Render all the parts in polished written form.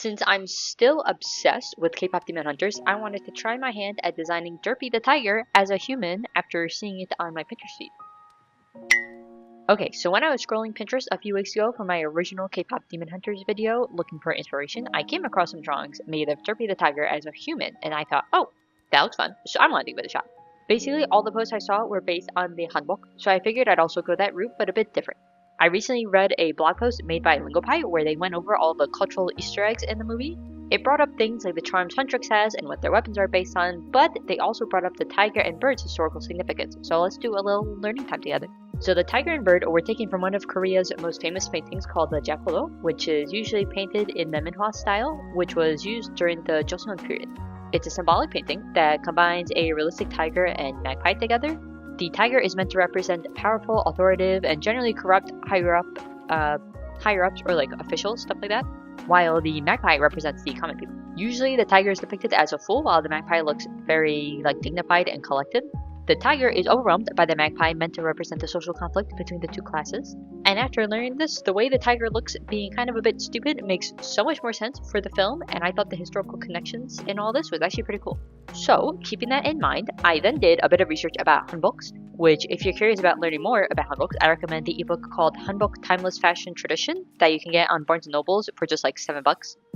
Since I'm still obsessed with K-pop Demon Hunters, I wanted to try my hand at designing Derpy the tiger as a human after seeing it on my Pinterest feed. Okay, so when I was scrolling Pinterest a few weeks ago for my original K-pop Demon Hunters video looking for inspiration, I came across some drawings made of Derpy the tiger as a human, and I thought, oh, that looks fun, so I'm gonna give it a shot. Basically, all the posts I saw were based on the hanbok, so I figured I'd also go that route, but a bit different. I recently read a blog post made by Lingopie where they went over all the cultural Easter eggs in the movie. It brought up things like the charms Huntrix has and what their weapons are based on, but they also brought up the tiger and bird's historical significance, so let's do a little learning time together. So the tiger and bird were taken from one of Korea's most famous paintings called the Jakolo, which is usually painted in the Minhwa style, which was used during the Joseon period. It's a symbolic painting that combines a realistic tiger and magpie together. The tiger is meant to represent powerful, authoritative, and generally corrupt higher-ups or like officials, stuff like that, while the magpie represents the common people. Usually the tiger is depicted as a fool, while the magpie looks very dignified and collected. The tiger is overwhelmed by the magpie, meant to represent the social conflict between the two classes. And after learning this, the way the tiger looks being kind of a bit stupid makes so much more sense for the film, and I thought the historical connections in all this was actually pretty cool. So, keeping that in mind, I then did a bit of research about hanboks, which if you're curious about learning more about hanboks, I recommend the ebook called Hanbok Timeless Fashion Tradition that you can get on Barnes & Nobles for just like $7.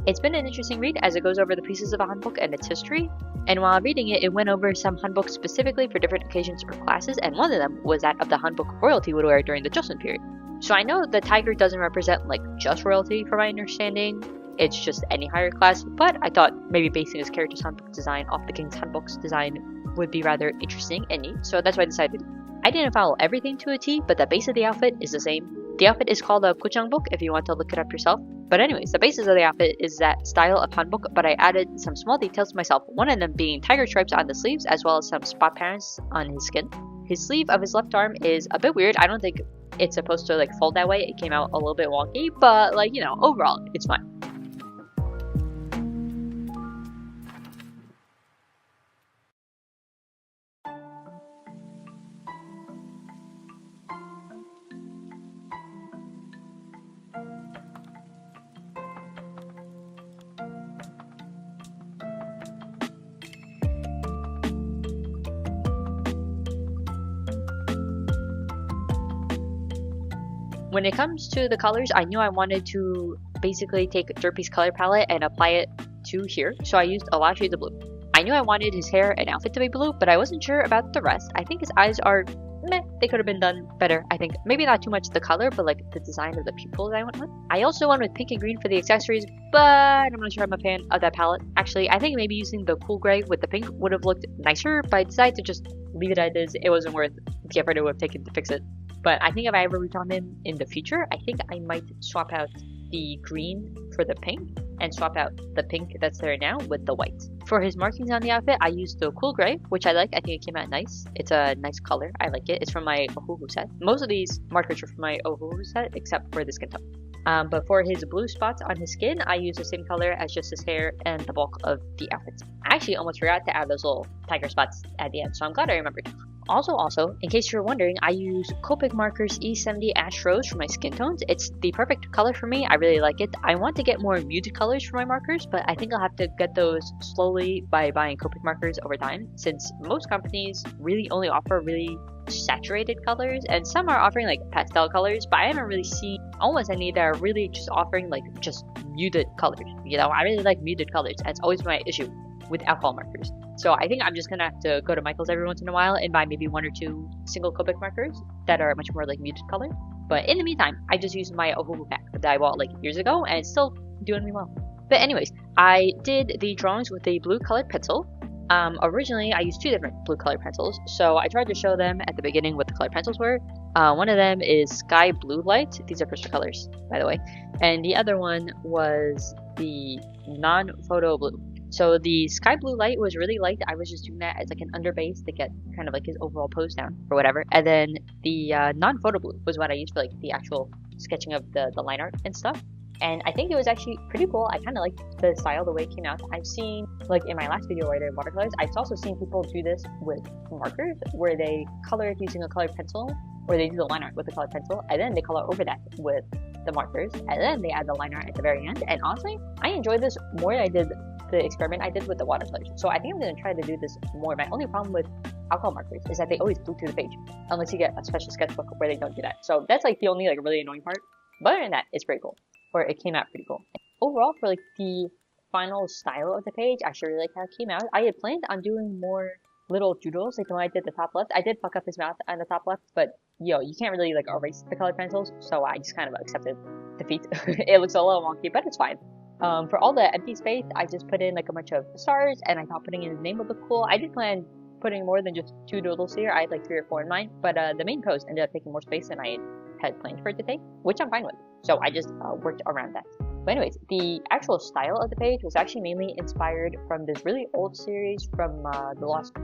It's been an interesting read as it goes over the pieces of a hanbok and its history. And while reading it, it went over some hanboks specifically for different occasions or classes, and one of them was that of the hanbok royalty would wear during the Joseon period. So I know the tiger doesn't represent just royalty from my understanding, it's just any higher class, but I thought maybe basing his character's hanbok design off the king's hanbok's design would be rather interesting and neat, so that's why I decided. I didn't follow everything to a T, but the base of the outfit is the same. The outfit is called a gochangbook if you want to look it up yourself. But anyways, the basis of the outfit is that style of hanbok, but I added some small details myself, one of them being tiger stripes on the sleeves as well as some spot patterns on his skin. His sleeve of his left arm is a bit weird. I don't think it's supposed to fold that way. It came out a little bit wonky, but overall, it's fine. When it comes to the colors, I knew I wanted to basically take Derpy's color palette and apply it to here, so I used a lot of shades of blue. I knew I wanted his hair and outfit to be blue, but I wasn't sure about the rest. I think his eyes are meh, they could have been done better. I think maybe not too much the color, but the design of the pupils I went with. I also went with pink and green for the accessories, but I'm not sure I'm a fan of that palette. Actually, I think maybe using the cool gray with the pink would have looked nicer, but I decided to just leave it as is. It wasn't worth the effort it would have taken to fix it. But I think if I ever redrawn him in the future, I think I might swap out the green for the pink and swap out the pink that's there now with the white. For his markings on the outfit, I used the cool gray, which I like. I think it came out nice. It's a nice color. I like it. It's from my ohuhu set. Most of these markers are from my ohuhu set, except for the skin tone. But for his blue spots on his skin, I used the same color as just his hair and the bulk of the outfit. I actually almost forgot to add those little tiger spots at the end, so I'm glad I remembered. Also, in case you're wondering, I use Copic markers E70 Ash Rose for my skin tones. It's the perfect color for me. I really like it. I want to get more muted colors for my markers, but I think I'll have to get those slowly by buying Copic markers over time, since most companies really only offer really saturated colors, and some are offering pastel colors, but I haven't really seen almost any that are really just offering just muted colors. I really like muted colors. That's always my issue with alcohol markers. So I think I'm just gonna have to go to Michael's every once in a while and buy maybe one or two single Copic markers that are much more muted color. But in the meantime, I just used my ohuhu pack that I bought years ago, and it's still doing me well. But anyways, I did the drawings with a blue colored pencil. Originally I used two different blue colored pencils, so I tried to show them at the beginning what the colored pencils were. One of them is Sky Blue Light. These are crystal colors, by the way. And the other one was the non-photo blue. So the Sky Blue Light was really light. I was just doing that as an underbase to get kind of his overall pose down or whatever. And then the non-photo blue was what I used for the actual sketching of the line art and stuff. And I think it was actually pretty cool. I kind of liked the style, the way it came out. I've seen, in my last video where I did watercolors, I've also seen people do this with markers, where they color it using a colored pencil, or they do the line art with a colored pencil, and then they color over that with the markers, and then they add the liner at the very end. And honestly, I enjoyed this more than I did the experiment I did with the watercolors. So I think I'm going to try to do this more. My only problem with alcohol markers is that they always glue to the page, unless you get a special sketchbook where they don't do that. So that's like the only like really annoying part. But other than that, it's pretty cool. Or it came out pretty cool. Overall, for like the final style of the page, I actually really like how it came out. I had planned on doing more little doodles like the one I did the top left. I did fuck up his mouth on the top left, but yo, you can't really like erase the colored pencils, so I just kind of accepted defeat. It looks a little wonky, but it's fine. For all the empty space, I just put in like a bunch of stars, and I thought putting in his name would look cool. I did plan putting more than just 2 doodles here. I had like 3 or 4 in mind, but the main post ended up taking more space than I had planned for it to take, which I'm fine with. So I just worked around that. But anyways, the actual style of the page was actually mainly inspired from this really old series from the Last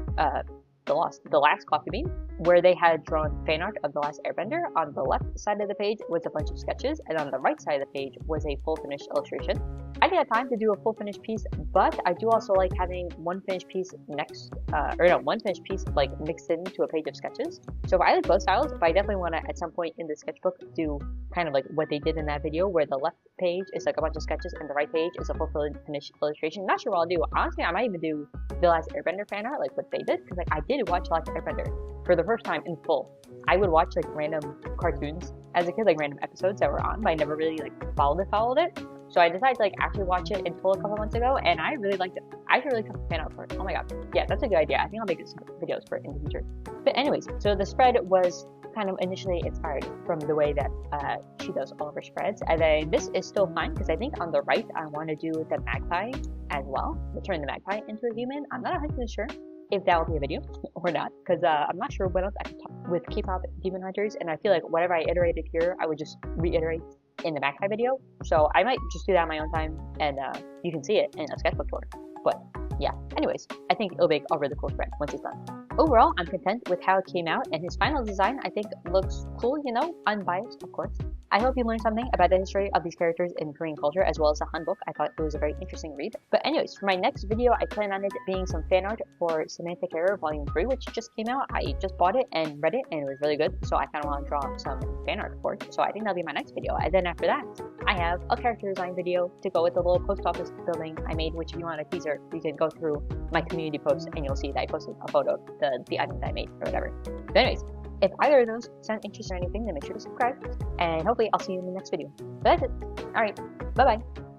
Coffee Bean, where they had drawn fan art of The Last Airbender. On the left side of the page was a bunch of sketches, and on the right side of the page was a full finished illustration. I didn't have time to do a full finished piece, but I do also like having one finished piece one finished piece like mixed into a page of sketches. So I like both styles, but I definitely want to at some point in the sketchbook do kind of like what they did in that video, where the left page is like a bunch of sketches and the right page is a full finished illustration. Not sure what I'll do. Honestly, I might even do The Last Airbender fan art, like what they did, because like I did watch Last Airbender for the first time in full. I would watch like random cartoons as a kid, like random episodes that were on, but I never really like followed it. So I decided to like actually watch it in full a couple months ago, and I really liked it. I should really cut the fan out for it. Oh my god. Yeah, that's a good idea. I think I'll make some videos for it in the future. But anyways, so the spread was kind of initially inspired from the way that she does all of her spreads. And then this is still fine, because I think on the right I want to do the magpie as well. To turn the magpie into a human. I'm not 100% sure if that will be a video or not, because I'm not sure what else I can talk with Kpop Demon Hunters, and I feel like whatever I iterated here, I would just reiterate in the magpie video. So I might just do that on my own time, and you can see it in a sketchbook tour. But yeah, anyways, I think it'll make a really cool spread once it's done. Overall, I'm content with how it came out, and his final design I think looks cool, you know, unbiased of course. I hope you learned something about the history of these characters in Korean culture, as well as the hanbok. I thought it was a very interesting read. But anyways, for my next video, I plan on it being some fan art for Semantic Error Volume 3, which just came out. I just bought it and read it, and it was really good, so I kind of want to draw some fan art for it. So I think that'll be my next video. And then after that, I have a character design video to go with the little post office building I made, which if you want a teaser, you can go through my community post, and you'll see that I posted a photo of the item that I made, or whatever. But anyways, if either of those sound interesting or anything, then make sure to subscribe, and hopefully I'll see you in the next video. So that's it. Alright, bye bye.